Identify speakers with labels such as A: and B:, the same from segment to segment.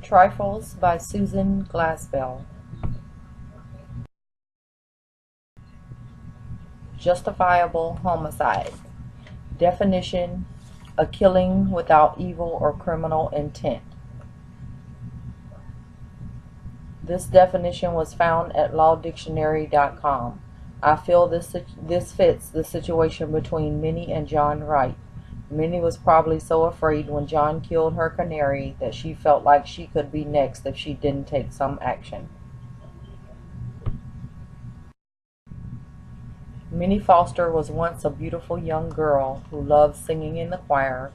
A: Trifles by Susan Glassbell. Justifiable homicide. Definition: a killing without evil or criminal intent. This definition was found at lawdictionary.com. I feel this fits the situation between Minnie and John Wright. Minnie was probably so afraid when John killed her canary that she felt like she could be next if she didn't take some action. Minnie Foster was once a beautiful young girl who loved singing in the choir.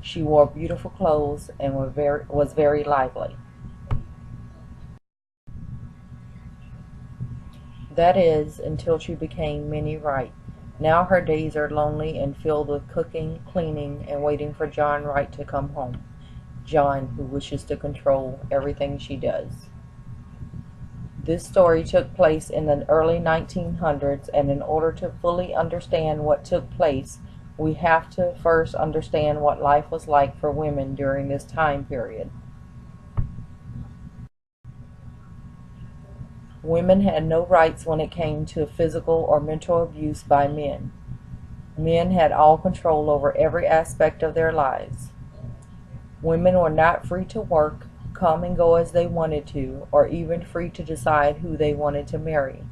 A: She wore beautiful clothes and was very lively. That is, until she became Minnie Wright. Now her days are lonely and filled with cooking, cleaning, and waiting for John Wright to come home. John, who wishes to control everything she does. This story took place in the early 1900s, and in order to fully understand what took place, we have to first understand what life was like for women during this time period. Women had no rights when it came to physical or mental abuse by men. Men had all control over every aspect of their lives. Women were not free to work, come and go as they wanted to, or even free to decide who they wanted to marry.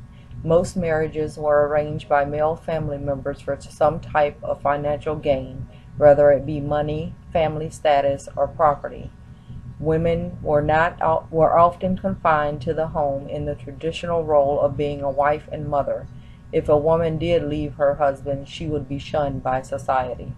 A: Most marriages were arranged by male family members for some type of financial gain, whether it be money, family status, or property. Women were often confined to the home in the traditional role of being a wife and mother. If a woman did leave her husband, she would be shunned by society.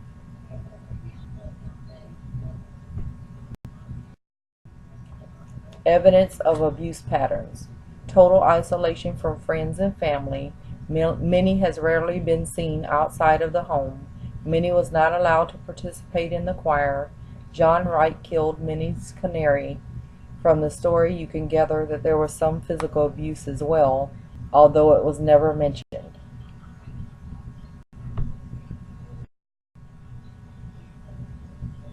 A: Evidence of abuse patterns. Total isolation from friends and family. Minnie has rarely been seen outside of the home. Minnie was not allowed to participate in the choir. John Wright killed Minnie's canary. From the story you can gather that there was some physical abuse as well, although it was never mentioned.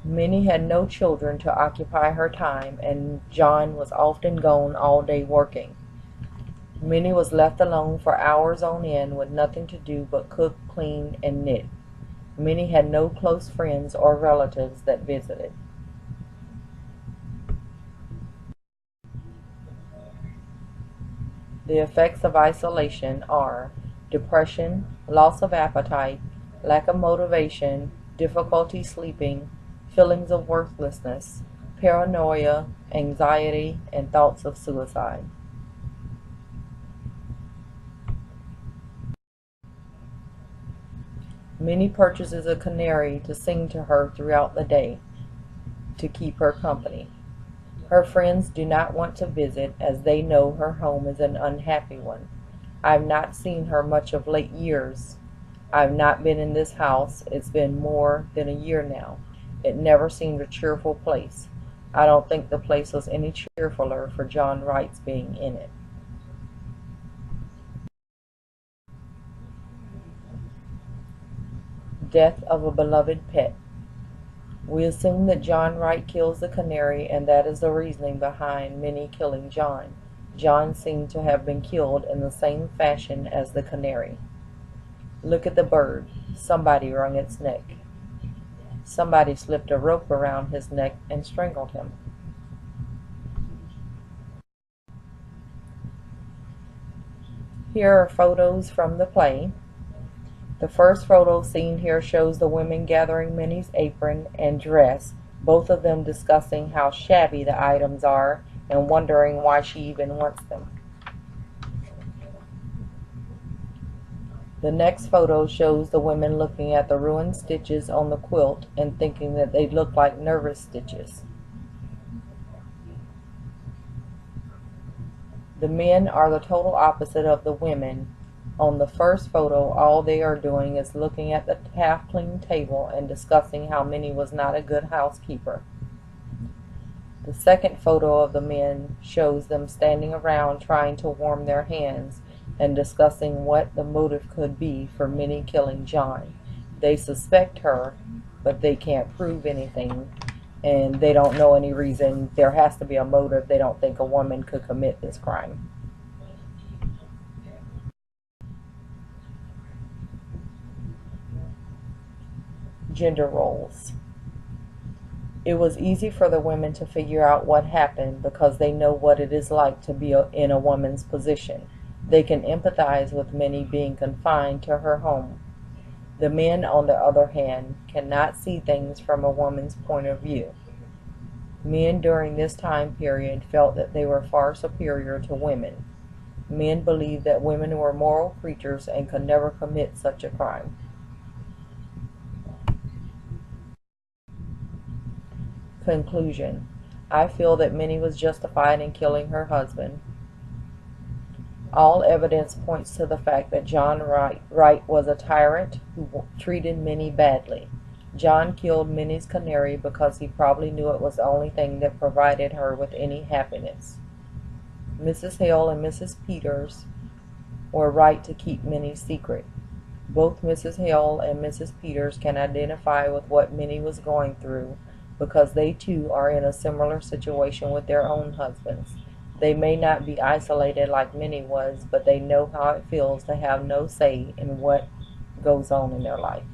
A: Minnie had no children to occupy her time, and John was often gone all day working. Minnie was left alone for hours on end with nothing to do but cook, clean, and knit. Minnie had no close friends or relatives that visited. The effects of isolation are depression, loss of appetite, lack of motivation, difficulty sleeping, feelings of worthlessness, paranoia, anxiety, and thoughts of suicide. Minnie purchases a canary to sing to her throughout the day to keep her company. Her friends do not want to visit as they know her home is an unhappy one. I have not seen her much of late years. I have not been in this house. It's been more than a year now. It never seemed a cheerful place. I don't think the place was any cheerfuler for John Wright's being in it. Death of a beloved pet. We assume that John Wright kills the canary, and that is the reasoning behind Minnie killing John. John seemed to have been killed in the same fashion as the canary. Look at the bird. Somebody wrung its neck. Somebody slipped a rope around his neck and strangled him. Here are photos from the play. The first photo seen here shows the women gathering Minnie's apron and dress, both of them discussing how shabby the items are and wondering why she even wants them. The next photo shows the women looking at the ruined stitches on the quilt and thinking that they look like nervous stitches. The men are the total opposite of the women. On the first photo, all they are doing is looking at the half-clean table and discussing how Minnie was not a good housekeeper. The second photo of the men shows them standing around trying to warm their hands and discussing what the motive could be for Minnie killing John. They suspect her, but they can't prove anything. and they don't know any reason. There has to be a motive. They don't think a woman could commit this crime. Gender roles. It was easy for the women to figure out what happened because they know what it is like to be in a woman's position. They can empathize with Minnie being confined to her home. The men, on the other hand, cannot see things from a woman's point of view. Men during this time period felt that they were far superior to women. Men believed that women were moral creatures and could never commit such a crime. Conclusion. I feel that Minnie was justified in killing her husband. All evidence points to the fact that John Wright was a tyrant who treated Minnie badly. John killed Minnie's canary because he probably knew it was the only thing that provided her with any happiness. Mrs. Hale and Mrs. Peters were right to keep Minnie's secret. Both Mrs. Hale and Mrs. Peters can identify with what Minnie was going through because they too are in a similar situation with their own husbands. They may not be isolated like Minnie was, but they know how it feels to have no say in what goes on in their life.